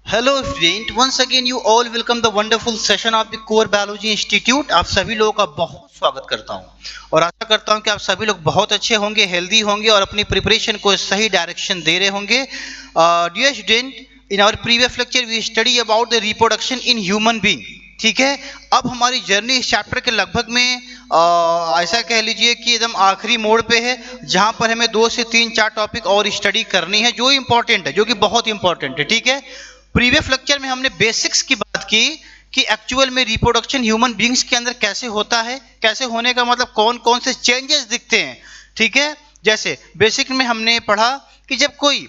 Hello student, once again you all welcome the wonderful session of the core biology institute. आप सभी लोगों का बहुत स्वागत करता हूं और आशा करता हूं कि आप सभी लोग बहुत अच्छे होंगे, हेल्दी होंगे और अपनी प्रिपरेशन को सही डायरेक्शन दे रहे होंगे। Dear student, in our previous lecture we study about the reproduction in human being. ठीक है, अब हमारी जर्नी इस चैप्टर के लगभग में ऐसा कह लीजिए कि एकदम आखिरी मोड़ पे है, जहां पर हमें 2 से 3-4 टॉपिक और स्टडी करनी है जो इंपॉर्टेंट है, जो कि बहुत इंपॉर्टेंट है। ठीक है, प्रीवियस लेक्चर में हमने बेसिक्स की बात की कि एक्चुअल में रिप्रोडक्शन ह्यूमन बीइंग्स के अंदर कैसे होता है, कैसे होने का मतलब कौन कौन से चेंजेस दिखते हैं। ठीक है, जैसे बेसिक में हमने पढ़ा कि जब कोई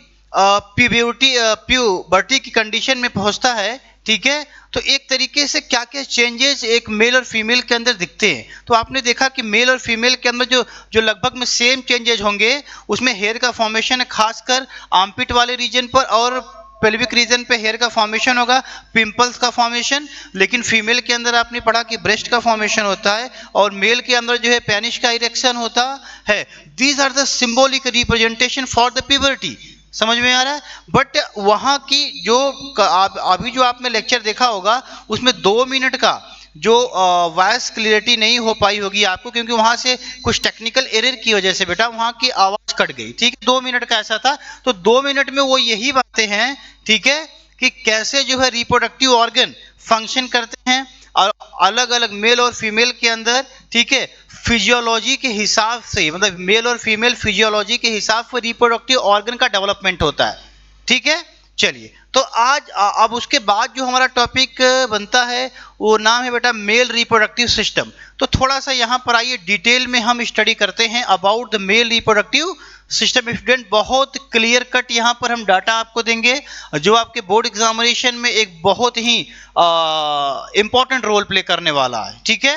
प्यूबर्टी की कंडीशन में पहुंचता है, ठीक है, तो एक तरीके से क्या क्या चेंजेस एक मेल और फीमेल के अंदर दिखते हैं। तो आपने देखा कि मेल और फीमेल के अंदर जो जो लगभग में सेम चेंजेस होंगे, उसमें हेयर का फॉर्मेशन है, खासकर आर्मपिट वाले रीजन पर, और पेल्विक रीजन पे हेयर का फॉर्मेशन होगा, पिंपल्स का फॉर्मेशन। लेकिन फीमेल के अंदर आपने पढ़ा कि ब्रेस्ट का फॉर्मेशन होता है और मेल के अंदर जो है पेनिस का इरेक्शन होता है। These are the symbolic representation for the puberty. समझ में आ रहा है? बट वहां की जो अभी जो आपने लेक्चर देखा होगा, उसमें 2 मिनट का जो वॉइस क्लियरिटी नहीं हो पाई होगी आपको, क्योंकि वहां से कुछ टेक्निकल एरर की वजह से बेटा वहां की आवाज कट गई। ठीक है, 2 मिनट का ऐसा था। तो 2 मिनट में वो यही बातें हैं, ठीक है, कि कैसे जो है रिप्रोडक्टिव ऑर्गन फंक्शन करते हैं और अलग अलग मेल और फीमेल के अंदर, ठीक है, फिजियोलॉजी के हिसाब से, मतलब मेल और फीमेल फिजियोलॉजी के हिसाब से रिप्रोडक्टिव ऑर्गन का डेवलपमेंट होता है। ठीक है, चलिए, तो आज अब उसके बाद जो हमारा टॉपिक बनता है वो नाम है बेटा मेल रिप्रोडक्टिव सिस्टम। तो थोड़ा सा यहाँ पर आइए डिटेल में हम स्टडी करते हैं about the male reproductive system. Student, बहुत क्लियर कट यहाँ पर हम डाटा आपको देंगे जो आपके बोर्ड एग्जामिनेशन में एक बहुत ही इंपॉर्टेंट रोल प्ले करने वाला है। ठीक है,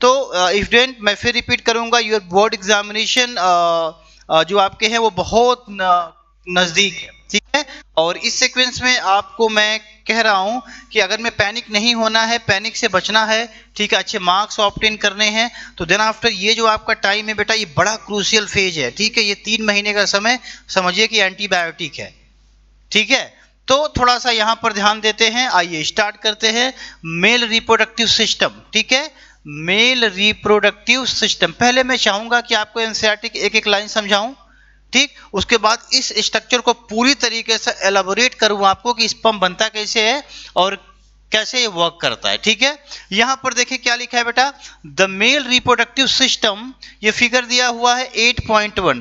तो स्टूडेंट मैं फिर रिपीट करूंगा, योर बोर्ड एग्जामिनेशन जो आपके हैं वो बहुत नजदीक है। ठीक है, और इस सीक्वेंस में आपको मैं कह रहा हूं कि अगर मैं पैनिक नहीं होना है, पैनिक से बचना है, ठीक है, अच्छे मार्क्स ऑब्टेन करने हैं, तो देन आफ्टर ये जो आपका टाइम है बेटा, ये बड़ा क्रूशियल फेज है। ठीक है, ये 3 महीने का समय समझिए कि एंटीबायोटिक है। ठीक है, तो थोड़ा सा यहां पर ध्यान देते हैं। आइए स्टार्ट करते हैं मेल रिप्रोडक्टिव सिस्टम। ठीक है, मेल रिप्रोडक्टिव सिस्टम, पहले मैं चाहूंगा कि आपको एनसीईआरटी की एक एक लाइन समझाऊं, ठीक, उसके बाद इस स्ट्रक्चर को पूरी तरीके से एलाबोरेट करूं आपको कि स्पर्म बनता कैसे है और कैसे ये वर्क करता है। ठीक है, यहां पर देखिए क्या लिखा है बेटा, द मेल रिप्रोडक्टिव सिस्टम, ये फिगर दिया हुआ है 8.10,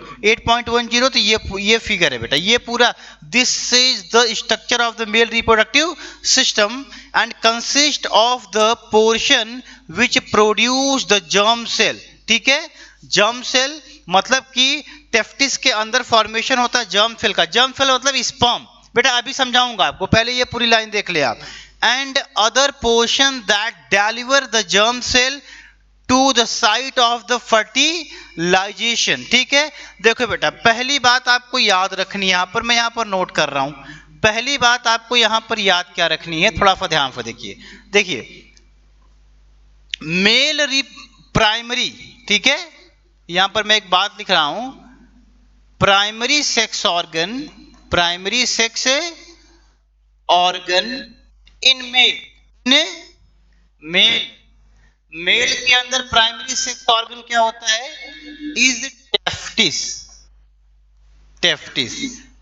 तो ये फिगर है बेटा, ये पूरा, this is the structure of the male reproductive system and consist of the portion which produce the germ cell. ठीक है, जर्म सेल मतलब कि टेस्टिस के अंदर फॉर्मेशन होता है जर्म सेल का। जर्म सेल मतलब स्पर्म, बेटा अभी समझाऊंगा आपको, पहले ये पूरी लाइन देख ले आप। And other portion that deliver the germ cell to the site of the fertilization. ठीक है, देखो बेटा पहली बात आपको याद रखनी है, यहां पर मैं यहां पर नोट कर रहा हूं, पहली बात आपको यहां पर याद क्या रखनी है, थोड़ा सा ध्यान से देखिए। देखिए मेल प्राइमरी, ठीक है, यहां पर मैं एक बात लिख रहा हूं, primary sex organ, primary sex organ in male, male, male के अंदर प्राइमरी सेक्स ऑर्गन क्या होता है, इज टेस्टिस। टेस्टिस,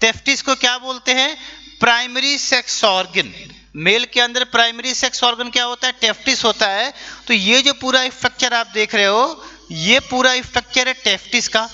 टेस्टिस को क्या बोलते हैं, प्राइमरी सेक्स ऑर्गन। मेल के अंदर प्राइमरी सेक्स ऑर्गन क्या होता है, टेस्टिस होता है। तो ये जो पूरा स्ट्रक्चर आप देख रहे हो, ये पूरा स्ट्रक्चर है टेस्टिस का।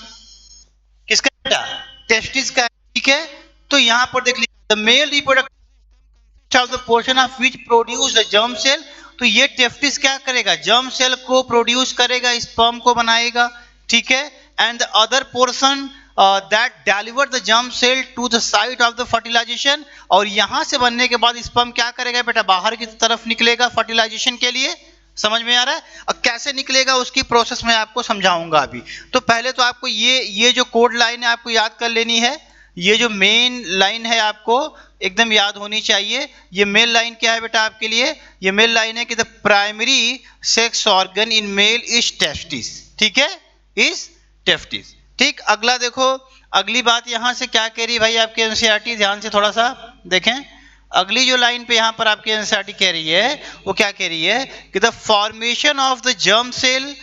किसका बेटा, टेस्टिस का। ठीक है, तो यहां पर देख लीजिए, the male reproductive of the portion of which produce the germ cell. तो ये टेस्टिस क्या करेगा, जर्म सेल को प्रोड्यूस करेगा, स्पर्म को बनाएगा। ठीक है, and the other portion that deliver the germ cell to the site of the fertilization, और यहां से बनने के बाद स्पर्म क्या करेगा बेटा, बाहर की तरफ निकलेगा फर्टिलाइजेशन के लिए। समझ में आ रहा है? अब कैसे निकलेगा उसकी प्रोसेस मैं आपको समझाऊंगा अभी। तो पहले तो आपको ये जो कोड लाइन है आपको याद कर लेनी है, ये जो मेन लाइन है आपको एकदम याद होनी चाहिए। ये मेल लाइन क्या है बेटा आपके लिए, ये मेल लाइन है कि the primary sex organ in male is testis. ठीक है, इज टेस्टिस। ठीक, अगला देखो, अगली बात यहां से क्या कह रही भाई आपके एनसीईआरटी, ध्यान से थोड़ा सा देखें, अगली जो लाइन पे यहाँ पर आपकी एनसीईआरटी कह रही है वो क्या कह रही है कि the formation of the germ cell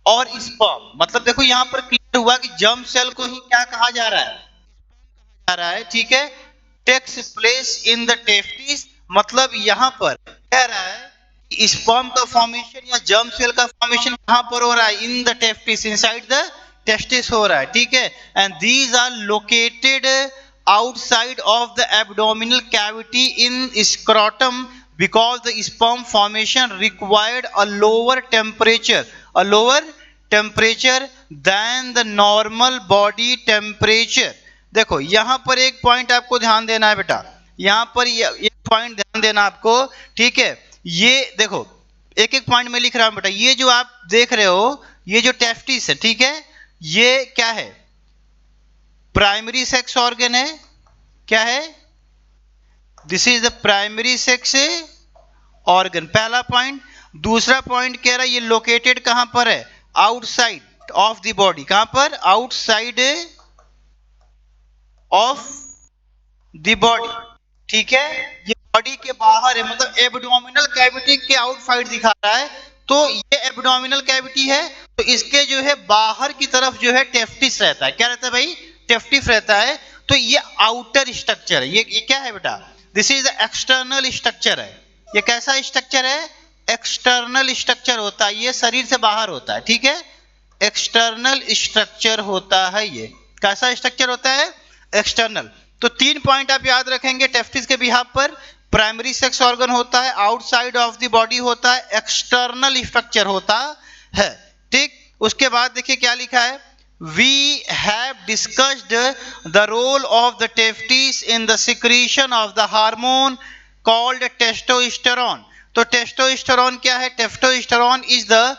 और स्पर्म, मतलब देखो यहाँ पर क्लियर हुआ कि जर्म सेल को ही क्या कहा जा रहा है, ठीक है, takes place in the testis, मतलब यहाँ पर कह रहा है कि स्पर्म का फॉर्मेशन या जर्म सेल का फॉर्मेशन कहां पर हो रहा है, in the testis, inside the testis हो रहा है, ठीक है, and these are located outside of the abdominal cavity in scrotum because the sperm formation required a lower temperature than the normal body temperature। देखो यहां पर एक पॉइंट आपको ध्यान देना है बेटा, यहां पर एक पॉइंट ध्यान देना आपको, ठीक है, ये देखो एक एक पॉइंट में लिख रहा हूं बेटा, ये जो आप देख रहे हो ये जो टेस्टिस है, ठीक है, ये क्या है, प्राइमरी सेक्स ऑर्गन है, क्या है, this is the primary sex organ, पहला पॉइंट। दूसरा पॉइंट कह रहा है ये लोकेटेड कहां पर है, आउटसाइड ऑफ द बॉडी, कहां पर, आउटसाइड ऑफ द बॉडी, ठीक है, ये बॉडी के बाहर है, मतलब एब्डोमिनल कैविटी के आउटसाइड दिखा रहा है, तो ये एब्डोमिनल कैविटी है, तो इसके जो है बाहर की तरफ जो है टेस्टिस रहता है, क्या रहता है भाई, टेस्टिस रहता है, तो ये आउटर स्ट्रक्चर है, ये क्या है बेटा, दिस इज एक्सटर्नल स्ट्रक्चर है, ये कैसा स्ट्रक्चर है, एक्सटर्नल स्ट्रक्चर होता है, ये शरीर से बाहर होता है, ठीक है, एक्सटर्नल स्ट्रक्चर होता है, ये कैसा स्ट्रक्चर होता है, एक्सटर्नल। तो 3 पॉइंट आप याद रखेंगे टेस्टिस के बिहाफ पर, प्राइमरी सेक्स ऑर्गन होता है, आउटसाइड ऑफ द बॉडी होता है, एक्सटर्नल स्ट्रक्चर होता है, ठीक। उसके बाद देखिए क्या लिखा है, we have discussed the role of the testes in the secretion of the hormone called testosterone। तो टेस्टोस्टेरोन क्या है, testosterone is the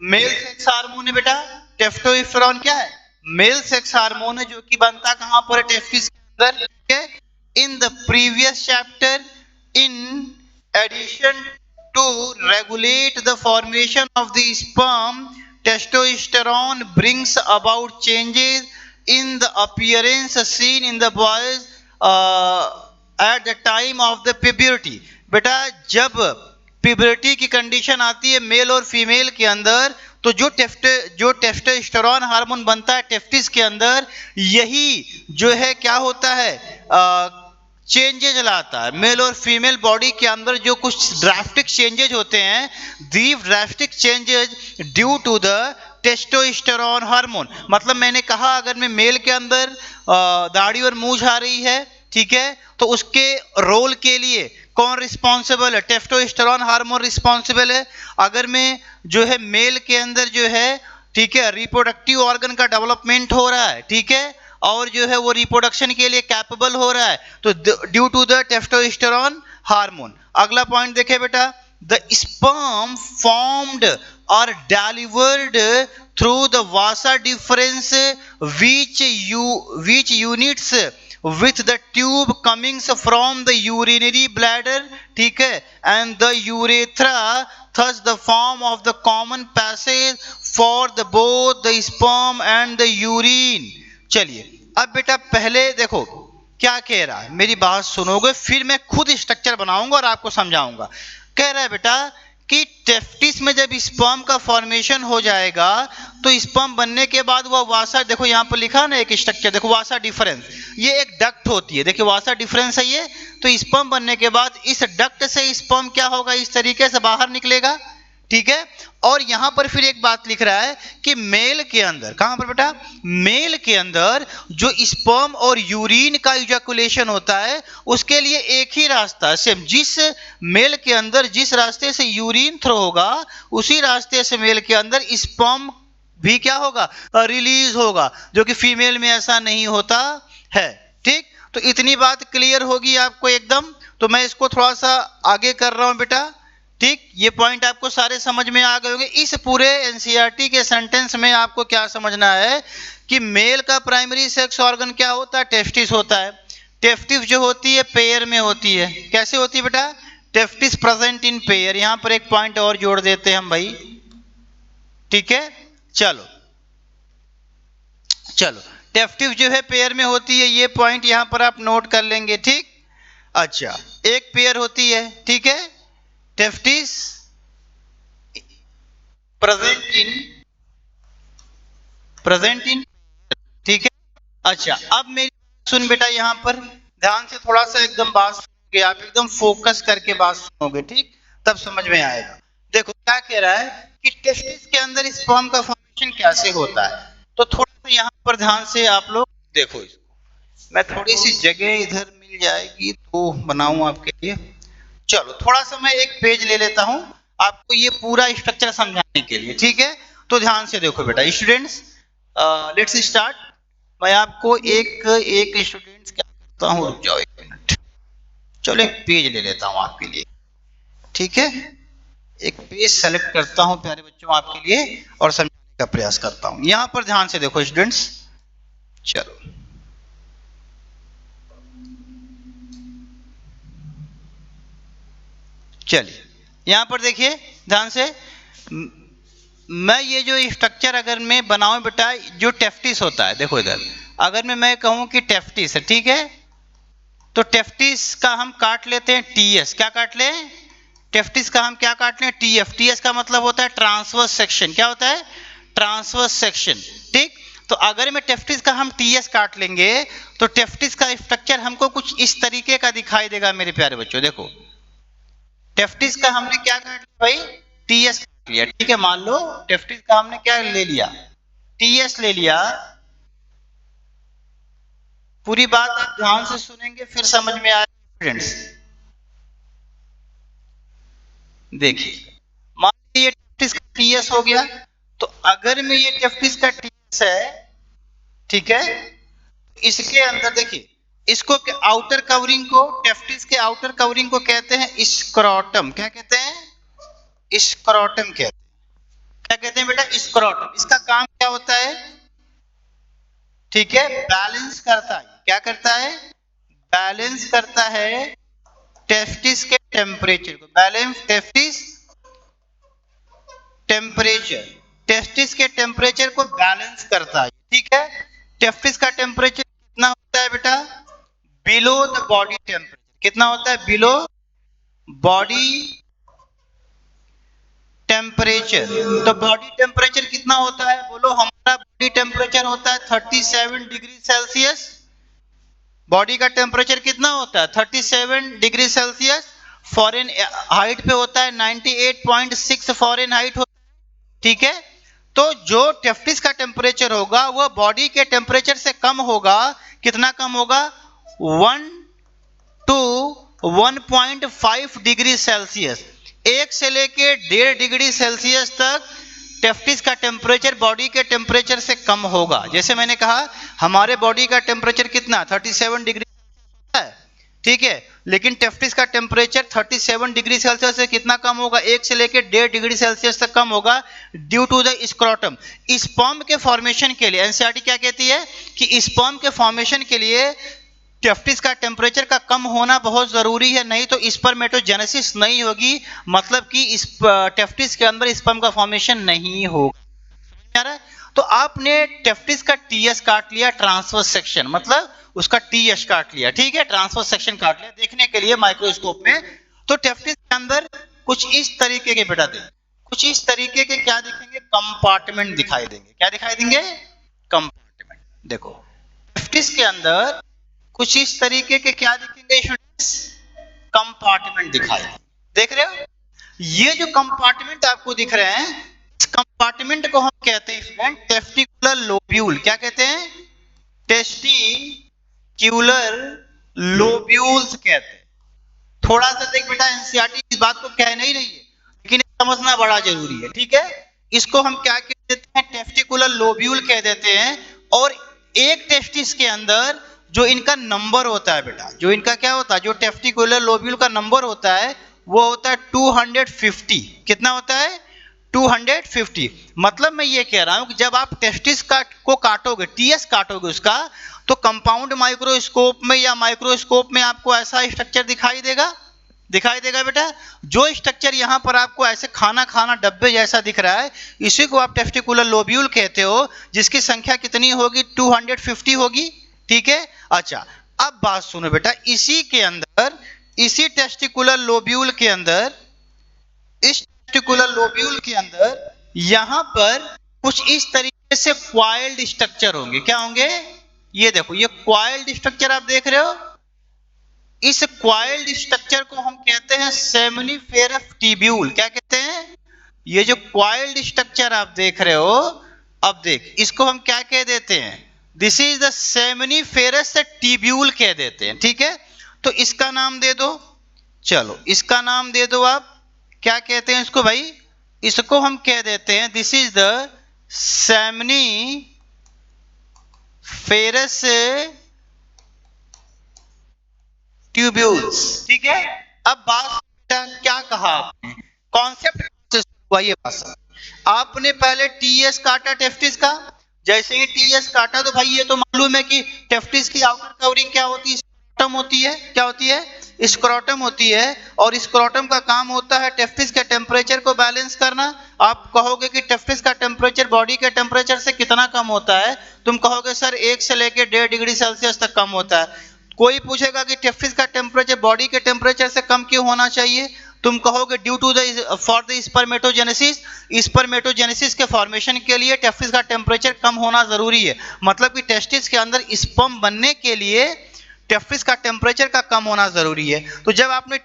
male sex hormone है बेटा, टेस्टोस्टेरोन क्या है, मेल सेक्स हार्मोन है, जो कि बनता कहां पर, टेस्टिस के अंदर, ठीक है। In the previous chapter, in addition to regulate the formation of the sperm, testosterone brings about changes in the appearance seen in the boys at the time of the puberty। बेटा जब puberty की condition आती है mail और female के अंदर, तो जो टेस्टोस्टेरोन हार्मोन बनता है टेस्टिस के अंदर, यही जो है क्या होता है, चेंजेज लाता है मेल और फीमेल बॉडी के अंदर, जो कुछ ड्रास्टिक चेंजेज होते हैं, the drastic changes due to the testosterone hormone. मतलब मैंने कहा अगर मैं मेल के अंदर दाढ़ी और मूंछ आ रही है, ठीक है, तो उसके रोल के लिए कौन रिस्पॉन्सिबल है, टेस्टोस्टेरोन हार्मोन रिस्पॉन्सिबल है। अगर मैं जो है मेल के अंदर जो है, ठीक है, रिप्रोडक्टिव ऑर्गन का डेवलपमेंट हो रहा है, ठीक है, और जो है वो रिप्रोडक्शन के लिए कैपेबल हो रहा है, तो due to the testosterone hormone. अगला पॉइंट देखे बेटा, द स्पर्म फॉर्म्ड और delivered through the vasa deferens which units with the tube coming from the urinary bladder, ठीक है, and the urethra, thus the form of the common passage for the both the sperm and the urine। चलिए अब बेटा पहले देखो क्या कह रहा है, मेरी बात सुनोगे, फिर मैं खुद स्ट्रक्चर बनाऊंगा और आपको समझाऊंगा। कह रहा है बेटा कि टेस्टिस में जब स्पर्म का फॉर्मेशन हो जाएगा, तो स्पर्म बनने के बाद वह वासा, देखो यहाँ पर लिखा ना एक स्ट्रक्चर, देखो वासा डिफरेंस, ये एक डक्ट होती है, देखिए वासा डिफरेंस है ये, तो स्पर्म बनने के बाद इस डक्ट से स्पर्म क्या होगा, इस तरीके से बाहर निकलेगा, ठीक है। और यहां पर फिर एक बात लिख रहा है कि मेल के अंदर, कहां पर बेटा, मेल के अंदर जो स्पर्म और यूरिन का इजैकुलेशन होता है, उसके लिए एक ही रास्ता है, सेम जिस मेल के अंदर जिस रास्ते से यूरिन थ्रो होगा, उसी रास्ते से मेल के अंदर स्पर्म भी क्या होगा, रिलीज होगा, जो कि फीमेल में ऐसा नहीं होता है, ठीक। तो इतनी बात क्लियर होगी आपको एकदम। तो मैं इसको थोड़ा सा आगे कर रहा हूं बेटा, ठीक, ये पॉइंट आपको सारे समझ में आ गए होंगे। इस पूरे एनसीईआरटी के सेंटेंस में आपको क्या समझना है कि मेल का प्राइमरी सेक्स ऑर्गन क्या होता है, टेस्टिस होता है। टेस्टिस जो होती है पेयर में होती है, कैसे होती है बेटा, टेस्टिस प्रेजेंट इन पेयर। यहां पर एक पॉइंट और जोड़ देते हैं हम भाई, ठीक है, चलो चलो, टेस्टिस जो है पेयर में होती है, ये पॉइंट यहां पर आप नोट कर लेंगे, ठीक। अच्छा एक पेयर होती है, ठीक है, टेफ्टिस प्रेजेंट इन, ठीक है। अच्छा, अब मेरी सुन बेटा, यहाँ पर ध्यान से थोड़ा सा एकदम बात सुनोगे, आप एकदम फोकस करके बात सुनोगे, ठीक, तब समझ में आएगा। देखो क्या कह रहा है कि टेस्टिस के अंदर स्पर्म का फॉर्मेशन कैसे होता है, तो थोड़ा सा यहाँ पर ध्यान से आप लोग देखो इसको। मैं थोड़ी सी जगह इधर मिल जाएगी तो बनाऊं आपके लिए। चलो थोड़ा सा मैं एक पेज ले लेता हूं आपको ये पूरा स्ट्रक्चर समझाने के लिए, ठीक है। तो ध्यान से देखो बेटा स्टूडेंट्स, लेट्स स्टार्ट। मैं आपको एक एक स्टूडेंट्स क्या करता हूँ, रुक जाओ 1 मिनट। चलो एक पेज ले लेता हूँ आपके लिए, ठीक है। एक पेज सेलेक्ट करता हूँ प्यारे बच्चों आपके लिए और समझाने का प्रयास करता हूँ। यहाँ पर ध्यान से देखो स्टूडेंट्स, चलो चलिए यहाँ पर देखिए ध्यान से। मैं ये जो स्ट्रक्चर अगर मैं बनाऊं बेटा, जो टेफ्टिस होता है, देखो इधर, अगर मैं कहूं कि टेफ्टिस है, ठीक है, तो टेफ्टिस का हम काट लेते हैं टीएस। क्या काट लें? टेफ्टिस का हम क्या काट लें? टीएफ। टीएस का मतलब होता है ट्रांसवर्स सेक्शन। क्या होता है? ट्रांसवर्स सेक्शन, ठीक। तो अगर मैं टेफ्टिस का हम टीएस काट लेंगे तो टेफ्टिस का स्ट्रक्चर हमको कुछ इस तरीके का दिखाई देगा मेरे प्यारे बच्चों। देखो टेफ्टिस का हमने क्या काट लिया भाई? टीएस काट लिया, ठीक है। मान लो टेफ्टिस का हमने क्या ले लिया? टीएस ले लिया। पूरी बात आप ध्यान से सुनेंगे फिर समझ में आएगा फ्रेंड्स। देखिए मान लीजिए ये टेफ्टिस का टीएस हो गया, तो अगर मैं ये टेफ्टिस का टीएस है, ठीक है, इसके अंदर देखिए, इसको आउटर कवरिंग को, टेफ्टिस के आउटर कवरिंग को कहते हैं स्क्रोटम। क्या कहते हैं? स्क्रोटम कहते हैं। क्या कहते हैं बेटा? स्क्रोटम। इसका काम क्या होता है? ठीक है, बैलेंस करता है। क्या करता है? बैलेंस करता है टेस्टिस के टेम्परेचर को। बैलेंस टेस्टिस टेम्परेचर, टेस्टिस के टेम्परेचर को बैलेंस करता है, ठीक है। टेस्टिस का टेम्परेचर कितना होता है बेटा? Below the body temperature. कितना होता है? Below body temperature. तो बॉडी टेम्परेचर कितना होता है? बोलो, हमारा बॉडी टेम्परेचर होता है 37 डिग्री सेल्सियस। बॉडी का टेम्परेचर कितना होता है? 37 डिग्री सेल्सियस। फॉरेन हाइट पे होता है 98.6 फॉरेन हाइट होता है, ठीक है। तो जो टेफ्टिस का टेम्परेचर होगा वह बॉडी के टेम्परेचर से कम होगा। कितना कम होगा? 1 to 1.5 डिग्री सेल्सियस। 1 से लेके 1.5 डिग्री सेल्सियस तक टेफ्टिस का टेम्परेचर बॉडी के टेम्परेचर से कम होगा। जैसे मैंने कहा हमारे बॉडी का टेम्परेचर कितना? 37 डिग्री है, ठीक है, लेकिन टेफ्टिस का टेम्परेचर 37 डिग्री सेल्सियस से कितना कम होगा? 1 से लेकर 1.5 डिग्री सेल्सियस तक कम होगा, due to the scrotum. Sperm के फॉर्मेशन के लिए एनसीईआरटी क्या कहती है कि स्पर्म के फॉर्मेशन के लिए टेफ्टिस का टेम्परेचर का कम होना बहुत जरूरी है, नहीं तो स्पर्मेटोजेनेसिस नहीं होगी, मतलब कि इस टेफ्टिस के अंदर स्पर्म का फॉर्मेशन नहीं होगा। तो आपने टेफ्टिस का टीएस काट लिया, ट्रांसवर्स सेक्शन, मतलब उसका टीएस काट लिया, ठीक है, ट्रांसवर्स सेक्शन काट लिया देखने के लिए माइक्रोस्कोप में। तो टेफ्टिस के अंदर कुछ इस तरीके के बेटा देंगे, कुछ इस तरीके के क्या दिखेंगे? कंपार्टमेंट दिखाई देंगे। क्या दिखाई देंगे? कंपार्टमेंट। देखो टेफ्टिस के अंदर कुछ इस तरीके के क्या दिखेंगे स्टूडेंट्स? कंपार्टमेंट दिखाई देख रहे हो? ये जो कंपार्टमेंट आपको दिख रहे हैं, इस कंपार्टमेंट को हम कहते हैं स्टूडेंट टेस्टिकुलर लोब्यूल। क्या कहते हैं? टेस्टिक्यूलर लोब्यूल्स कहते हैं। थोड़ा सा देख बेटा, एनसीईआरटी इस बात को कह नहीं रही है, लेकिन समझना बड़ा जरूरी है, ठीक है। इसको हम क्या कह देते हैं? टेस्टिकुलर लोब्यूल कह देते हैं। और एक टेस्टिस के अंदर जो इनका नंबर होता है बेटा, जो इनका क्या होता है, जो टेस्टिकुलर लोब्यूल का नंबर होता है वो होता है 250। कितना होता है? 250। मतलब मैं ये कह रहा हूं कि जब आप टेस्टिस को काटोगे, टीएस काटोगे उसका, तो कंपाउंड माइक्रोस्कोप में या माइक्रोस्कोप में आपको ऐसा स्ट्रक्चर दिखाई देगा, दिखाई देगा बेटा। जो स्ट्रक्चर यहां पर आपको ऐसे खाना खाना डब्बे जैसा दिख रहा है, इसी को आप टेस्टिकुलर लोब्यूल कहते हो, जिसकी संख्या कितनी होगी? 250 होगी, ठीक है। अच्छा अब बात सुनो बेटा, इसी के अंदर इसी टेस्टिकुलर लोब्यूल के अंदर, इस टेस्टिकुलर लोब्यूल के अंदर यहां पर कुछ इस तरीके से क्वाइल्ड स्ट्रक्चर होंगे। क्या होंगे? ये देखो, ये क्वाइल्ड स्ट्रक्चर आप देख रहे हो। इस क्वाइल्ड स्ट्रक्चर को हम कहते हैं सेमनीफेरस ट्यूब्यूल। क्या कहते हैं? ये जो क्वाइल्ड स्ट्रक्चर आप देख रहे हो, अब देख इसको हम क्या कह देते हैं? This is the seminiferous tubule कह देते हैं। ठीक है, तो इसका नाम दे दो। चलो इसका नाम दे दो आप। क्या कहते हैं इसको भाई? इसको हम कह देते हैं this is the seminiferous tubules. ठीक है, अब बात क्या कहा आपने, कॉन्सेप्ट हुआ ये बात। आपने पहले टीएस काटा टेफ्टिस का, जैसे ही टीएस काटा तो भाई ये तो मालूम है कि टेफ्टिस की आउटर कवरिंग क्या होती है? स्क्रोटम होती है। क्या होती है? स्क्रोटम होती है। और स्क्रोटम का काम होता है टेफ्टिस के टेम्परेचर को बैलेंस करना। आप कहोगे कि टेफ्टिस का टेम्परेचर बॉडी के टेम्परेचर से कितना कम होता है? तुम कहोगे सर 1 से लेकर 1.5 डिग्री सेल्सियस तक कम होता है। कोई पूछेगा कि टेफ्टिस का टेम्परेचर बॉडी के टेम्परेचर से कम क्यों होना चाहिए? तुम कहोगे due to the for the spermatogenesis. Spermatogenesis के फॉर्मेशन के लिए टेस्टिस का टेम्परेचर कम होना जरूरी है। मतलब कि टेस्टिस के अंदर स्पर्म बनने के लिए टेस्टिस का टेम्परेचर का कम होना जरूरी है। तो जब आपने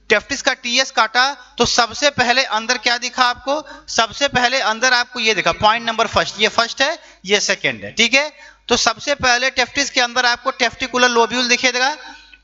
टेस्टिस का टीएस काटा तो सबसे पहले अंदर क्या दिखा आपको? सबसे पहले अंदर आपको ये दिखा, पॉइंट नंबर फर्स्ट, ये फर्स्ट है, ये सेकंड है। ठीक है, तो सबसे पहले टेस्टिस के अंदर आपको टेस्टिकुलर लोब्यूल दिखेगा।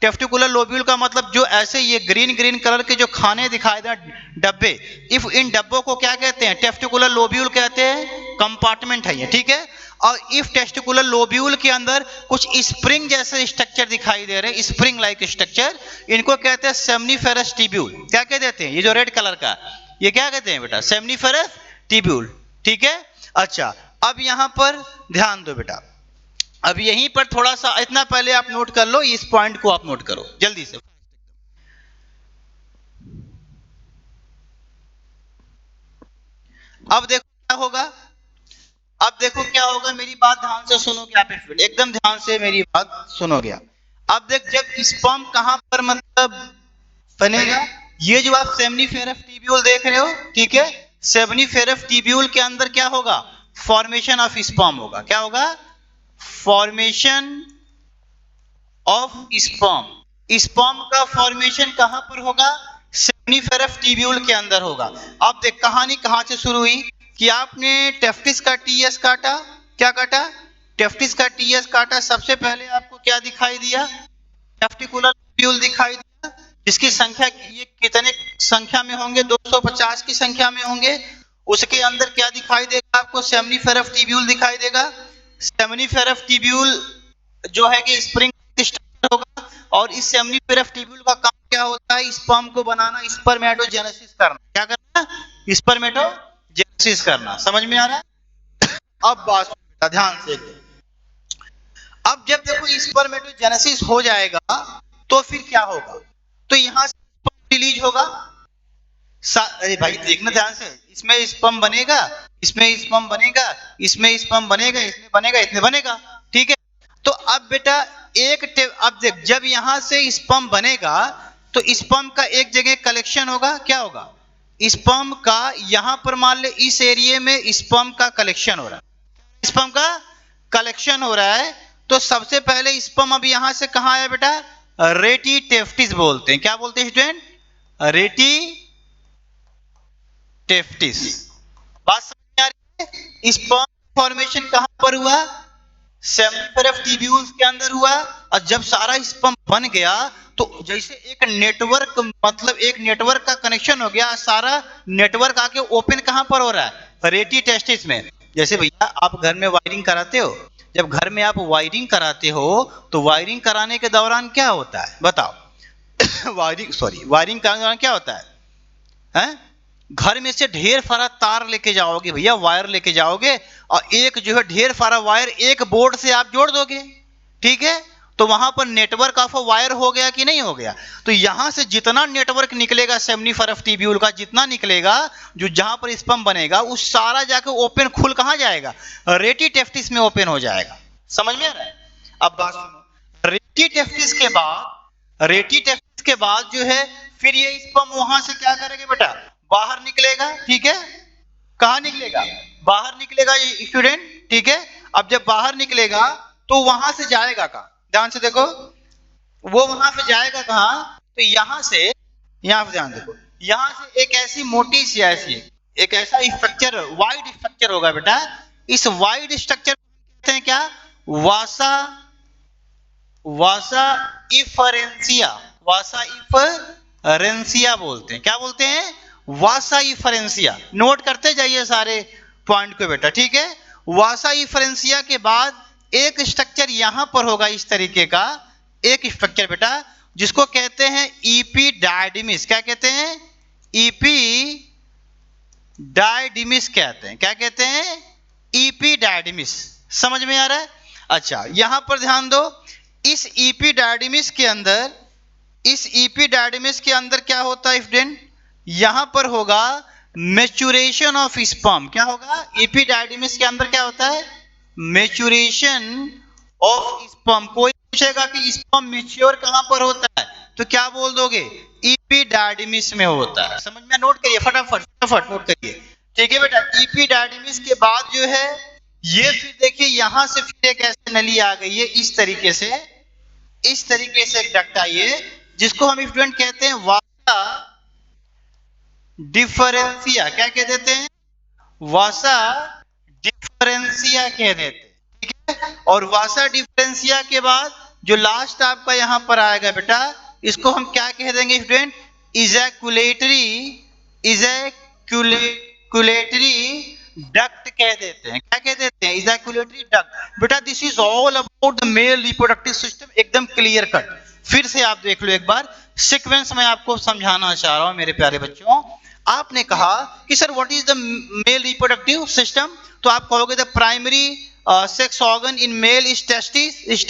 टेस्टिकुलर लोब्यूल का मतलब जो ऐसे ये ग्रीन ग्रीन कलर के जो खाने दिखाई दे डब्बे, इफ इन डब्बों को क्या कहते हैं? टेस्टिकुलर लोब्यूल कहते हैं। कंपार्टमेंट है ये। ठीक है, और इफ टेस्टिकुलर लोब्यूल के अंदर कुछ स्प्रिंग जैसे स्ट्रक्चर दिखाई दे रहे हैं, स्प्रिंग लाइक स्ट्रक्चर, इनको कहते हैं सेमनीफेरस ट्यूब्यूल। क्या कह देते हैं? ये जो रेड कलर का, ये क्या कहते हैं बेटा? Seminiferous tubule. ठीक है, अच्छा अब यहां पर ध्यान दो बेटा। अब यहीं पर थोड़ा सा इतना पहले आप नोट कर लो, इस पॉइंट को आप नोट करो जल्दी से। अब देखो क्या होगा, अब देखो क्या होगा, मेरी बात ध्यान से सुनोगे आप, एकदम ध्यान से मेरी बात सुनोगे आप। अब देख, जब स्पर्म कहां पर मतलब बनेगा, ये जो आप सेमनीफेरस ट्यूब्यूल देख रहे हो, ठीक है, सेमनीफेरस ट्यूब्यूल के अंदर क्या होगा? फॉर्मेशन ऑफ स्पर्म होगा। क्या होगा? Formation of sperm. स्पर्म का फॉर्मेशन कहां पर होगा? सेमनीफेरस ट्यूब्यूल के अंदर होगा। अब देख कहानी कहां से शुरू हुई कि आपने टेस्टिस का टीएस काटा। क्या काटा? टेस्टिस का टीएस काटा। सबसे पहले आपको क्या दिखाई दिया? टेस्टिकुलर ट्यूब्यूल दिखाई दिया, जिसकी संख्या ये कितने संख्या में होंगे? 250 की संख्या में होंगे। उसके अंदर क्या दिखाई देगा आपको? सेमनीफेरस ट्यूब्यूल दिखाई देगा। सेमनीफेरस ट्यूब्यूल जो है कि स्प्रिंग स्ट्रक्चर होगा, और इस सेमनीफेरस ट्यूब्यूल का काम क्या होता है? स्पर्म को बनाना, स्पर्मेटोजेनेसिस करना। क्या करना? स्पर्मेटोजेनेसिस करना। समझ में आ रहा है? अब बात ध्यान से, अब जब देखो स्पर्मेटोजेनेसिस हो जाएगा तो फिर क्या होगा? तो यहां से स्पर्म रिलीज होगा। अरे भाई देखना ध्यान से, इसमें स्पर्म बनेगा, इसमें स्पर्म बनेगा, इसमें स्पर्म बनेगा, इसमें बनेगा, इसमें बनेगा। ठीक है, तो अब बेटा अब देख, जब यहां से स्पर्म बनेगा तो स्पर्म का एक जगह कलेक्शन होगा। क्या होगा? स्पर्म का यहां पर मान ले इस एरिया में स्पर्म का कलेक्शन हो रहा है, स्पर्म का कलेक्शन हो रहा है। तो सबसे पहले स्पर्म अब यहां से कहां आया बेटा? रेटी टेफ्टिस बोलते हैं। क्या बोलते हैं स्टूडेंट? रेटी टेफ्टिस। बात समझ में आ रही है? स्पर्म फॉर्मेशन कहां पर हुआ? सेमनीफेरस ट्यूब्यूल्स के अंदर हुआ। और जब सारा स्पर्म बन गया तो जैसे एक नेटवर्क, मतलब एक नेटवर्क का कनेक्शन हो गया, सारा नेटवर्क आके ओपन कहां पर हो रहा है? रेटी टेस्टिस में। जैसे भैया आप घर में वायरिंग कराते हो, जब घर में आप वायरिंग कराते हो तो वायरिंग कराने के दौरान क्या होता है बताओ? वायरिंग कराने के दौरान क्या होता है? हैं? घर में से ढेर सारा तार लेके जाओगे भैया, वायर लेके जाओगे, और एक जो है ढेर सारा वायर एक बोर्ड से आप जोड़ दोगे। ठीक है, तो वहां पर नेटवर्क ऑफ वायर हो गया कि नहीं हो गया? तो यहां से जितना नेटवर्क निकलेगा सेमनीफेरस ट्यूब्यूल का, जितना निकलेगा, जो जहां पर स्पर्म बनेगा, उस सारा जाके ओपन खुल कहां जाएगा? रेटी टेस्टिस में ओपन हो जाएगा। समझ में आ रहा है? अब बात सुनो, रेटी टेस्टिस के बाद रेटी टेस्टिस के बाद जो है फिर ये स्पर्म वहां से क्या करेगा बेटा, बाहर निकलेगा। ठीक है, कहाँ निकलेगा, बाहर निकलेगा ये स्टूडेंट। ठीक है, अब जब बाहर निकलेगा तो वहां से जाएगा कहाँ, ध्यान से देखो, वो वहां पे जाएगा कहाँ, तो यहाँ से, यहाँ पे ध्यान देखो, यहाँ से एक ऐसी मोटी सी ऐसी एक ऐसा स्ट्रक्चर, वाइड स्ट्रक्चर होगा बेटा। इस वाइड स्ट्रक्चर कहते हैं क्या, वासा, वासा इफरेंसिया, वासा इफरेंसिया बोलते हैं। क्या बोलते हैं, वासा इफरेंसिया। नोट करते जाइए सारे पॉइंट को बेटा। ठीक है, वासा इफरेंसिया के बाद एक स्ट्रक्चर यहां पर होगा इस तरीके का, एक स्ट्रक्चर बेटा, जिसको कहते हैं इपीडायडिमिस। क्या कहते हैं, इपीडायडिमिस कहते हैं। क्या कहते हैं, इपीडायडिमिस। समझ में आ रहा है। अच्छा, यहां पर ध्यान दो, इस इपीडायडिमिस के अंदर, इस इपीडायडिमिस के अंदर क्या होता है स्टूडेंट, यहां पर होगा मैच्योरेशन ऑफ स्पर्म। क्या होगा, इपीडायडिमिस के अंदर क्या होता है, मैच्योरेशन ऑफ स्पर्म। कोई पूछेगा कि स्पर्म मैच्योर कहां पर होता है, तो क्या बोल दोगे, इपीडायडिमिस में होता है। समझ में, नोट करिए फटाफट फटाफट नोट करिए। ठीक है बेटा, इपीडायडिमिस के बाद जो है ये फिर देखिए यहां से फिर एक ऐसे नली आ गई है इस तरीके से, इस तरीके से एक डक्ट आई है, जिसको हम स्टूडेंट कहते हैं वासा डिफरेंसिया। क्या कह देते हैं, वासा डिफरेंसिया कह देते हैं। ठीक है, और वासा डिफरेंसिया के बाद जो लास्ट आपका यहां पर आएगा बेटा, इसको हम क्या कह देंगे स्टूडेंट, इजैकुलेटरी, इजैकुलेटरी डक्ट कह देते हैं। क्या कह देते हैं, इजैकुलेटरी डक्ट। बेटा this is all about the male reproductive system, एकदम क्लियर कट। फिर से आप देख लो एक बार, सीक्वेंस में आपको समझाना चाह रहा हूं मेरे प्यारे बच्चों। आपने कहा कि sir what is the male reproductive system, तो आप कहोगे the primary sex organ in male is testis,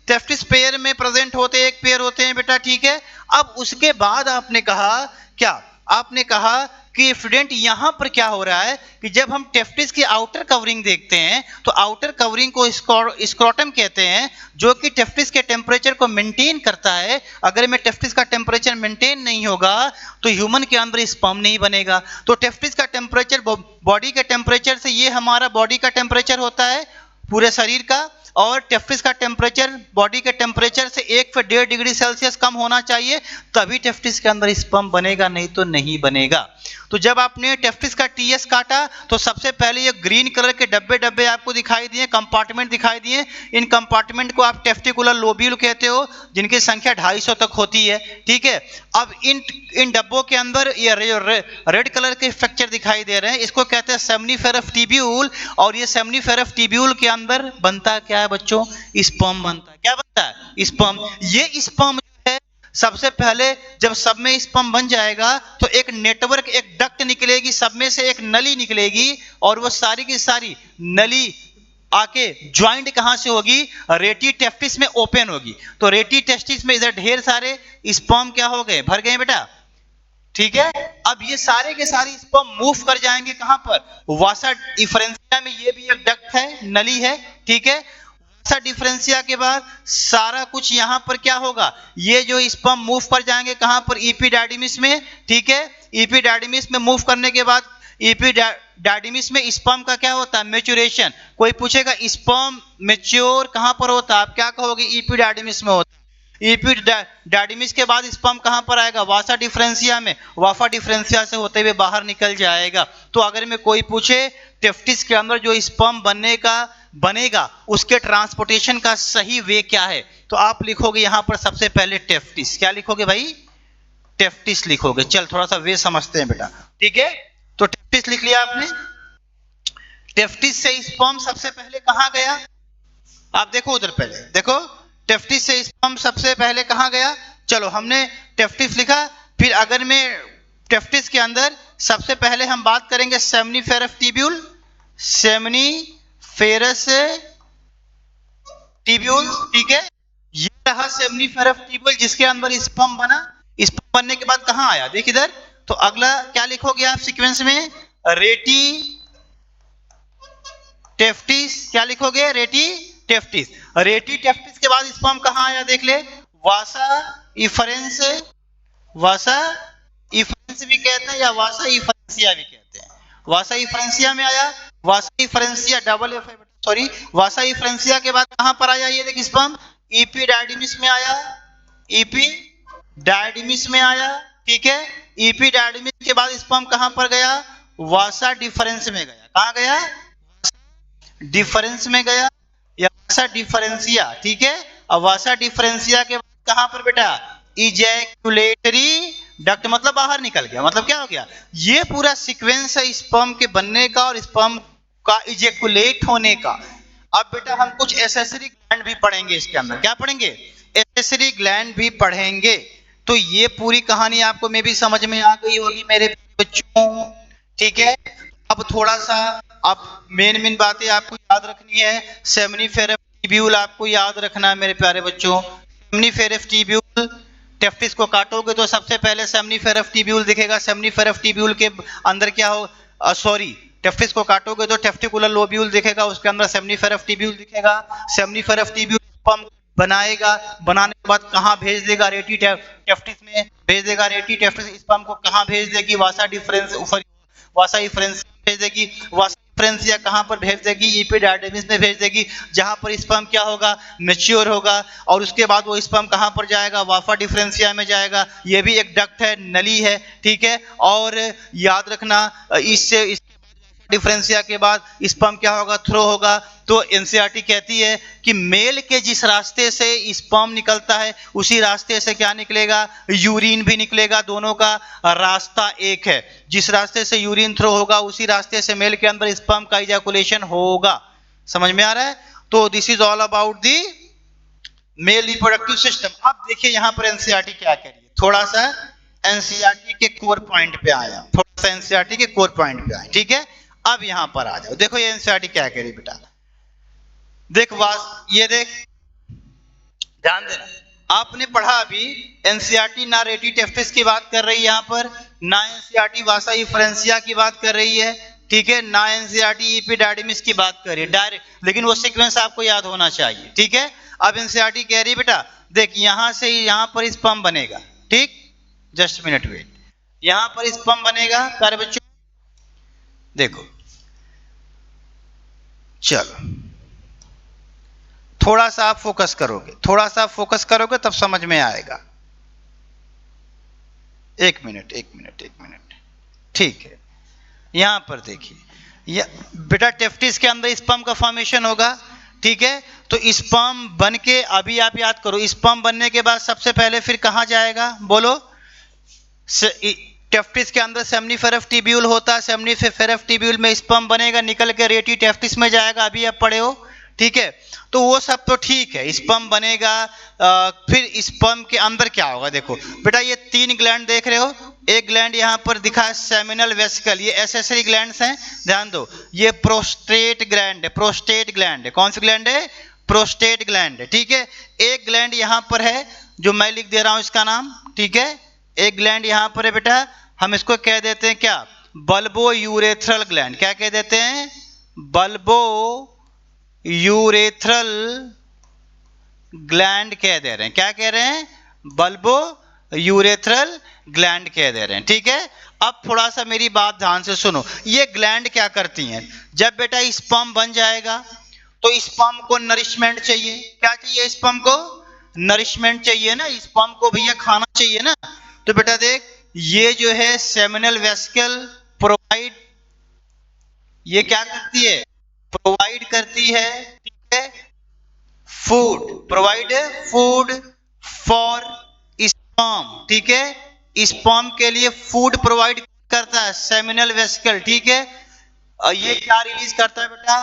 testis pair में प्रेजेंट होते हैं, एक पेयर होते हैं बेटा। ठीक है, अब उसके बाद आपने कहा क्या, आपने कहा कि स्टूडेंट यहां पर क्या हो रहा है कि जब हम टेस्टिस की आउटर कवरिंग देखते हैं तो आउटर कवरिंग को स्क्रोटम कहते हैं, जो कि टेस्टिस के टेम्परेचर को मेंटेन करता है। अगर में टेस्टिस का टेम्परेचर मेंटेन नहीं होगा तो ह्यूमन के अंदर स्पर्म नहीं बनेगा। तो टेस्टिस का टेम्परेचर बॉडी के टेम्परेचर से, ये हमारा बॉडी का टेम्परेचर होता है पूरे शरीर का, और टेस्टिस का टेम्परेचर बॉडी के टेम्परेचर से 1 से 1.5 डिग्री सेल्सियस कम होना चाहिए, तभी टेस्टिस के अंदर स्पर्म बनेगा, नहीं तो नहीं बनेगा। तो जब आपने टेस्टिस का टीएस काटा तो सबसे पहले ये ग्रीन कलर के डब्बे डब्बे आपको दिखाई दिए, कंपार्टमेंट दिखाई दिए। इन कंपार्टमेंट को आप टेस्टिकुलर लोब्यूल कहते हो, जिनकी संख्या 250 तक होती है। ठीक है, अब इन डब्बों के अंदर ये रेड कलर के स्ट्रक्चर दिखाई दे रहे हैं, इसको कहते हैं सेमनीफेरस ट्यूब्यूल। और ये सेमनीफेरस ट्यूब्यूल के अंदर बनता क्या है बच्चों, स्पर्म बनता है। क्या बनता है, स्पर्म। ये स्पर्म जो है सबसे पहले जब सब में स्पर्म बन जाएगा तो एक नेटवर्क, एक डक्ट निकलेगी, सब में से एक नली निकलेगी, और वो सारी की सारी नली आके ज्वाइंट कहां से होगी, रेटी टेस्टिस में ओपन होगी। तो रेटी टेस्टिस में इधर ढेर सारे स्पर्म क्या हो गए, भर गए बेटा। ठीक है, अब ये सारे के सारे स्पर्म मूव कर जाएंगे कहां पर, वासा डिफरेंशिया में। ये भी एक डक्ट है, नली है। ठीक है, वासा डिफरेंशिया के बाद सारा कुछ यहां पर क्या होगा, ये जो स्पर्म मूव कर जाएंगे कहां पर, इपीडायडिमिस में। ठीक है, इपीडायडिमिस में मूव करने के बाद इपीडायडिमिस में स्पर्म का क्या होता है, मैच्योरेशन। कोई पूछेगा स्पर्म मैच्योर कहां पर होता है, आप क्या कहोगे, इपीडायडिमिस में होता है। इपीडायडिमिस के बाद स्पर्म कहां पर आएगा, वासा डिफरेंशिया में। वासा डिफरेंशिया से होते हुए बाहर निकल जाएगा। तो अगर में कोई पूछे टेस्टिस के अंदर जो स्पर्म बनेगा उसके ट्रांसपोर्टेशन का सही वे क्या है, तो आप लिखोगे यहां पर सबसे पहले टेस्टिस। क्या लिखोगे भाई, टेस्टिस लिखोगे। चल थोड़ा सा वे समझते हैं बेटा। ठीक है, तो टेस्टिस लिख लिया आपने। टेस्टिस से स्पर्म सबसे पहले कहां गया, आप देखो उधर, पहले देखो, टेस्टिस से स्पर्म सबसे पहले कहां गया। चलो हमने टेस्टिस लिखा, फिर अगर में टेस्टिस के अंदर सबसे पहले हम बात करेंगे सेमनीफेरस ट्यूब्यूल, सेमनीफेरस ट्यूब्यूल। ठीक है, ये रहा सेमनीफेरस ट्यूब्यूल जिसके अंदर स्पर्म बना। स्पर्म बनने के बाद कहां आया, देख इधर। तो अगला क्या लिखोगे आप सीक्वेंस में, रेटी टेस्टिस। क्या लिखोगे, रेटी टेस्टिस। रेटी टेस्टिस के बाद स्पर्म कहां आया, देख ले, वासा इफरेंस, वासा इफरेंस भी कहते हैं या वासा इफरेंसिया भी कहते हैं। वासा इफरेंसिया में आया, वासा इफरेंसिया डबल एफ, सॉरी, वासा इफरेंसिया के बाद कहां पर आया, ये देख स्पर्म इपीडायडिमिस में आया, इपीडायडिमिस में आया, ठीक है। इपीडायडिमिस के बाद स्पर्म कहां पर गया, वासा डिफरेंस में गया। कहां गया, डिफरेंस में गया या वासा डिफरेंसिया, ठीक है। अब वासा डिफरेंसिया के बाद कहां पर बेटा, इजैकुलेटरी डक्ट, मतलब बाहर निकल गया। मतलब क्या हो गया, ये पूरा सीक्वेंस है स्पर्म के बनने का और स्पर्म का इजैकुलेट होने का। अब बेटा हम कुछ एसेसरी ग्लैंड भी पढ़ेंगे इसके अंदर। क्या पढ़ेंगे, एसेसरी ग्लैंड भी पढ़ेंगे। तो ये पूरी कहानी आपको में भी समझ में आ गई होगी मेरे बच्चों, ठीक है। अब थोड़ा सा अब मेन बातें आपको याद रखनी है। सेमनीफेरस ट्यूब्यूल आपको याद रखना है मेरे प्यारे बच्चों। सेमनीफेरस ट्यूब्यूल, टेफ्टिस को काटोगे तो सबसे पहले सेमनीफेरस ट्यूब्यूल दिखेगा। सेमनीफेरस ट्यूब्यूल के अंदर क्या हो, सॉरी, टेफ्टिस को काटोगे तो टेफ्टिकुलर लोब्यूल दिखेगा, उसके अंदर सेमनीफेरस ट्यूब्यूल दिखेगा। सेमनीफेरस ट्यूब्यूल स्पर्म बनाएगा, बनाने के बाद कहां भेज देगा, रेटी टेफ्टिस में भेज देगा। रेटी टेफ्टिस स्पर्म को कहां भेज देगी, वासा डिफरेंस, वासा इफरेंस भेज देगी। वासा डिफरेंसिया कहां पर भेज देगी, इपीडायडिमिस में भेज देगी, जहां पर स्पर्म क्या होगा, मैच्योर होगा। और उसके बाद वो स्पर्म कहां पर जाएगा, वाफा डिफरेंसिया में जाएगा। ये भी एक डक्ट है, नली है, ठीक है। और याद रखना इससे डिफरेंसिया के बाद स्पर्म क्या होगा, थ्रो होगा। तो एनसीईआरटी कहती है कि मेल के जिस रास्ते से स्पर्म निकलता है उसी रास्ते से क्या निकलेगा, यूरिन भी निकलेगा। दोनों का रास्ता एक है। जिस रास्ते से यूरिन थ्रो होगा उसी रास्ते से मेल के अंदर स्पर्म का इजैकुलेशन होगा। समझ में आ रहा है। तो this is all about the mail reproductive system. अब देखिए यहां पर एनसीईआरटी क्या कह रही है, थोड़ा सा एनसीईआरटी के कोर पॉइंट पे आया, थोड़ा सा एनसीईआरटी के कोर पॉइंट पे आया, ठीक है। अब यहां पर आ जाओ, देखो ये एनसीईआरटी क्या कह रही बेटा, देख ये देख, ध्यान देना। आपने पढ़ा अभी एनसीईआरटी ना रेटी टेफ्टिस की बात कर रही है यहां पर, ना एनसीईआरटी वासा इफरेंसिया की बात कर रही है, ठीक है, ना एनसीईआरटी इपीडायडिमिस की बात कर रही है डायरेक्ट, लेकिन वो सीक्वेंस आपको याद होना चाहिए, ठीक है। अब एनसीईआरटी कह रही है बेटा देख यहां से यहां पर स्पर्म बनेगा, ठीक, जस्ट मिनट वेट, यहां पर स्पर्म बनेगा प्यारे बच्चों, देखो चलो थोड़ा सा आप फोकस करोगे, थोड़ा सा फोकस करोगे तब समझ में आएगा। एक मिनट, ठीक है। यहां पर देखिए बेटा टेफ्टिस के अंदर स्पर्म का फॉर्मेशन होगा, ठीक है। तो स्पर्म बन के अभी आप याद करो, स्पर्म बनने के बाद सबसे पहले फिर कहां जाएगा, बोलो, टेफ्टिस के अंदर सेमनीफेरस ट्यूब्यूल होता है, सेमनीफेरस ट्यूब्यूल में स्पर्म बनेगा, निकल के रेटी टेफ्टिस में जाएगा, अभी आप पढ़े हो, ठीक है। तो वो सब तो ठीक है, स्पर्म बनेगा। फिर स्पर्म के अंदर क्या होगा, देखो बेटा ये तीन ग्लैंड देख रहे हो, एक ग्लैंड यहां पर दिखा है सेमिनल वेसिकल, ये एसेसरी ग्लैंड्स हैं, ध्यान दो। ये प्रोस्टेट ग्लैंड है, प्रोस्टेट ग्लैंड है, कौन सी ग्लैंड है, प्रोस्टेट ग्लैंड है, ठीक है। एक ग्लैंड यहां पर है जो मैं लिख दे रहा हूं इसका नाम, ठीक है। एक ग्लैंड यहां पर है बेटा, हम इसको कह देते हैं क्या, बल्बो यूरेथ्रल ग्लैंड। क्या कह देते हैं, बल्बो यूरेथ्रल ग्लैंड कह दे रहे हैं। क्या कह रहे हैं, बल्बो यूरेथ्रल ग्लैंड कह दे रहे हैं, ठीक है। अब थोड़ा सा मेरी बात ध्यान से सुनो, ये ग्लैंड क्या करती हैं, जब बेटा स्पर्म बन जाएगा तो स्पर्म को नरिशमेंट चाहिए, क्या चाहिए, स्पर्म को नरिशमेंट चाहिए ना, स्पर्म को भैया खाना चाहिए ना। तो बेटा देख ये जो है सेमिनल वेसिकल प्रोवाइड, ये क्या करती है, प्रोवाइड करती है, ठीक है, food, provide food for sperm, ठीक है। स्पर्म के लिए फूड प्रोवाइड करता है सेमिनल वेसिकल, ठीक है। और ये क्या रिलीज करता है बेटा,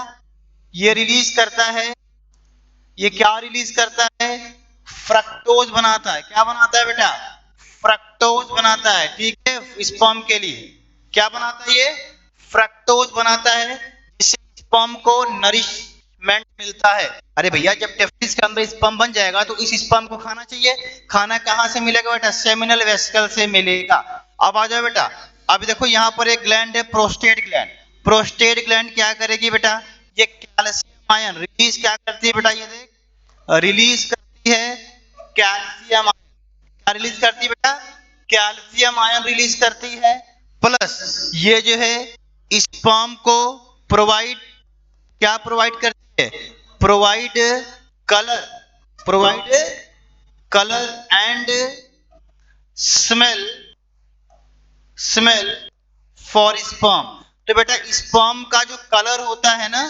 ये रिलीज करता है, ये क्या रिलीज करता है, फ्रक्टोज बनाता है। क्या बनाता है बेटा, फ्रक्टोज बनाता है, ठीक है। स्पर्म के लिए क्या बनाता है, ये फ्रक्टोज बनाता है, जिससे स्पर्म को नरिशमेंट मिलता है। अरे भैया जब टेफ्टिस के अंदर स्पर्म बन जाएगा तो इस स्पर्म को खाना चाहिए, खाना कहां से मिलेगा बेटा, सेमिनल वेसिकल से मिलेगा। अब आ जाओ बेटा, अब देखो यहां पर एक ग्लैंड है प्रोस्टेट ग्लैंड, प्रोस्टेट ग्लैंड क्या करेगी बेटा, ये कैल्शियम आयन रिलीज क्या करती है बेटा, ये देख रिलीज करती है कैल्शियम क्या रिलीज करती है बेटा, कैल्शियम आयन रिलीज करती है। प्लस ये जो है स्पर्म को प्रोवाइड क्या प्रोवाइड करती है, provide colour, provide colour and smell, smell for sperm. तो बेटा स्पर्म का जो कलर होता है ना,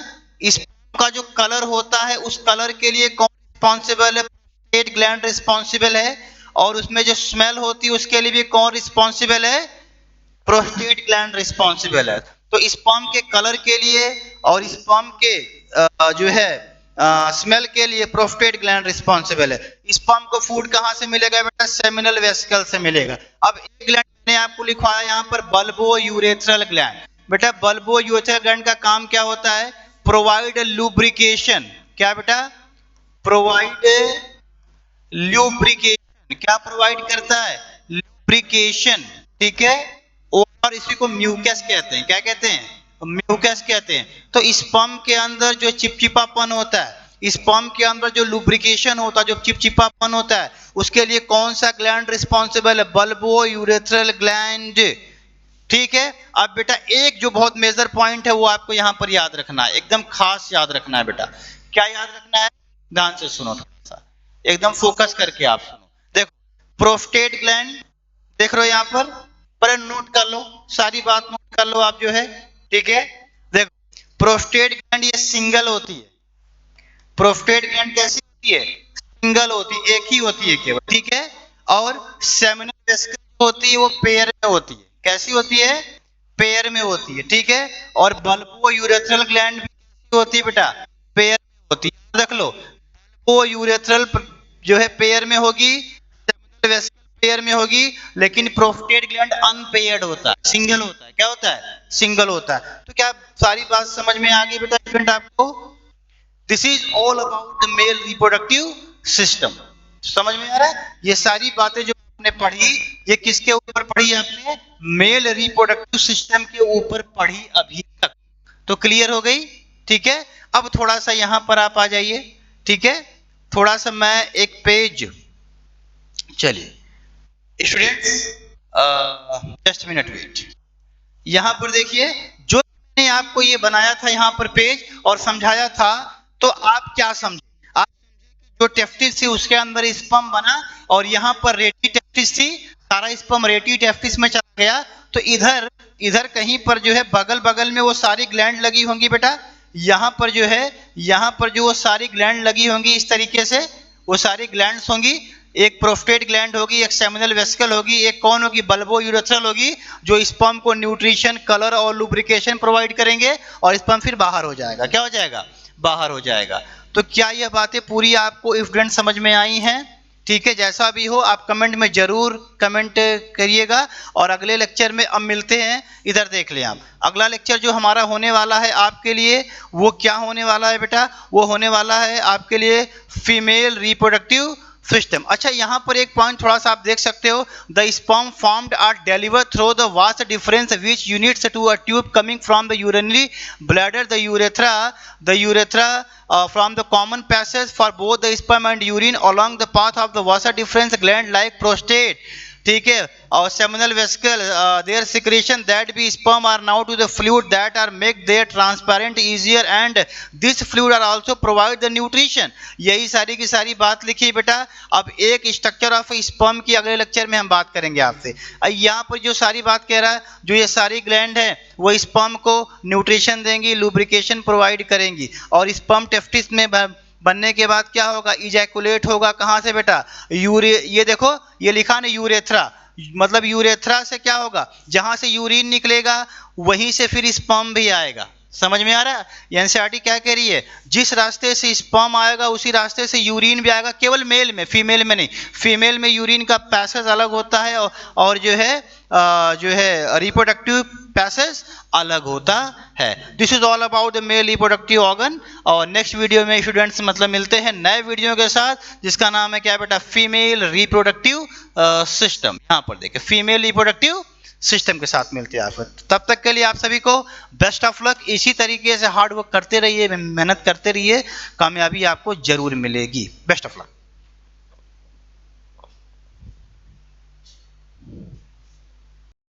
स्पर्म का जो कलर होता है उस कलर के लिए कौन रिस्पॉन्सिबल है, प्रोस्टेट ग्लैंड रिस्पॉन्सिबल है। और उसमें जो स्मेल होती है उसके लिए भी कौन रिस्पॉन्सिबल है, प्रोस्टेट ग्लैंड रिस्पॉन्सिबल है। तो स्पर्म के कलर के लिए और स्पर्म के जो है स्मेल के लिए प्रोस्टेट ग्लैंड रिस्पॉन्सिबल है। स्पर्म को फूड कहां से मिलेगा बेटा, सेमिनल वेसिकल से मिलेगा। अब एक ग्लैंड मैंने आपको लिखवाया यहाँ पर बल्बो यूरेथ्रल ग्लैंड। बेटा बल्बो यूरेथ्रल ग्लैंड का काम क्या होता है, प्रोवाइड लुब्रिकेशन। क्या बेटा, प्रोवाइड लुब्रिकेशन। क्या प्रोवाइड करता है, लुब्रिकेशन। ठीक है, और इसी को म्यूकस कहते हैं। क्या कहते हैं, म्यूकस कहते हैं। तो स्पर्म के अंदर जो चिपचिपापन होता है, स्पर्म के अंदर जो लुब्रिकेशन होता है, जो चिपचिपापन होता है, उसके लिए कौन सा ग्लैंड रिस्पॉन्सिबल है, बल्बो यूरेथ्रल ग्लैंड। ठीक है। अब बेटा एक जो बहुत मेजर पॉइंट है वो आपको यहां पर याद रखना है, एकदम खास याद रखना है बेटा। क्या याद रखना है, ध्यान से सुनो थोड़ा सा, एकदम फोकस करके आप सुनो। देखो प्रोस्टेट ग्लैंड देख रहे हो यहाँ पर नोट कर लो, सारी बात नोट कर लो आप जो है। ठीक है, देखो प्रोस्टेट ग्लैंड ये सिंगल होती है। प्रोस्टेट ग्लैंड कैसी होती है, सिंगल होती है, एक ही होती है केवल। ठीक है, और सेमिनल वेसिकल होती है वो पेयर में होती है। कैसी होती है, पेयर में होती है। ठीक है, और बल्बो यूरेथ्रल ग्लैंड भी होती है बेटा, पेयर में होती है। रख लो, बल्बो यूरेथ्रल जो है पेयर में होगी, सेमिनल वेसिकल पेयर में होगी, लेकिन प्रोस्टेट ग्लैंड अनपेयर्ड होता है, सिंगल होता है। क्या होता है, सिंगल होता है। तो क्या सारी बात समझ में आ गई बेटा स्टूडेंट आपको। This is all about the male reproductive system. समझ में आ रहा है, ये सारी बातें जो आपने पढ़ी ये किसके ऊपर पढ़ी आपने, मेल रिप्रोडक्टिव सिस्टम के ऊपर पढ़ी अभी तक। तो क्लियर हो गई। ठीक है, अब थोड़ा सा यहां पर आप आ जाइए। ठीक है, थोड़ा सा मैं एक पेज, चलिए स्टूडेंट्स जस्ट मिनट वेट। यहां पर देखिए जो मैंने आपको ये बनाया था यहाँ पर पेज और समझाया था, तो आप क्या समझे, आप जो टेफ्टिस थी उसके अंदर स्पर्म बना और यहाँ पर रेटी टेफ्टिस थी, सारा स्पर्म रेटी टेफ्टिस में चला गया। तो इधर इधर कहीं पर जो है बगल बगल में वो सारी ग्लैंड लगी होंगी बेटा, यहाँ पर जो है, यहाँ पर जो वो सारी ग्लैंड लगी होंगी इस तरीके से, वो सारी ग्लैंड्स होंगी। एक प्रोस्टेट ग्लैंड होगी, एक सेमिनल वेसिकल होगी, एक कौन होगी, बल्बो यूरेथ्रल होगी, जो स्पर्म को न्यूट्रिशन, कलर और लुब्रिकेशन प्रोवाइड करेंगे और स्पर्म फिर बाहर हो जाएगा। क्या हो जाएगा, बाहर हो जाएगा। तो क्या यह बातें पूरी आपको स्टूडेंट समझ में आई हैं। ठीक है, जैसा भी हो आप कमेंट में जरूर कमेंट करिएगा। और अगले लेक्चर में अब मिलते हैं। इधर देख लें आप, अगला लेक्चर जो हमारा होने वाला है आपके लिए, वो क्या होने वाला है बेटा, वो होने वाला है आपके लिए फीमेल रिप्रोडक्टिव सिस्टम। अच्छा यहाँ पर एक पॉइंट थोड़ा सा आप देख सकते हो, the sperm formed are delivered through the vas deferens which units to a tube coming from the urinary bladder, the urethra from the common passage for both the sperm and urine along the path of the vasa deferens gland like prostate. ठीक है, और seminal vesicle their secretion that be sperm are now to the fluid that are make their transparent easier and this fluid are also provide the nutrition. यही सारी की सारी बात लिखी बेटा। अब एक स्ट्रक्चर ऑफ स्पर्म की अगले लेक्चर में हम बात करेंगे आपसे। यहाँ पर जो सारी बात कह रहा है, जो ये सारी ग्लैंड है वो स्पर्म को न्यूट्रिशन देंगी, लुब्रिकेशन प्रोवाइड करेंगी, और स्पर्म टेस्टिस में बनने के बाद क्या होगा, इजैकुलेट होगा। कहां से बेटा, ये देखो ये लिखा ना यूरेथ्रा, मतलब यूरेथ्रा से क्या होगा, जहां से यूरिन निकलेगा वहीं से फिर स्पर्म भी आएगा। समझ में आ रहा है, एनसीईआरटी क्या कह रही है, जिस रास्ते से स्पर्म आएगा उसी रास्ते से यूरिन भी आएगा, केवल मेल में, फीमेल में नहीं। फीमेल में यूरिन का पैसेज अलग होता है और जो है रिप्रोडक्टिव पैसेज अलग होता है। This is all about the male reproductive organ. और नेक्स्ट वीडियो में स्टूडेंट्स मतलब मिलते हैं नए वीडियो के साथ, जिसका नाम है क्या बेटा, फीमेल रिप्रोडक्टिव सिस्टम। यहाँ पर देखिए फीमेल रिप्रोडक्टिव सिस्टम के साथ मिलते हैं आप। तब तक के लिए आप सभी को बेस्ट ऑफ लक। इसी तरीके से हार्ड वर्क करते रहिए, मेहनत करते रहिए, कामयाबी आपको जरूर मिलेगी। Best of luck.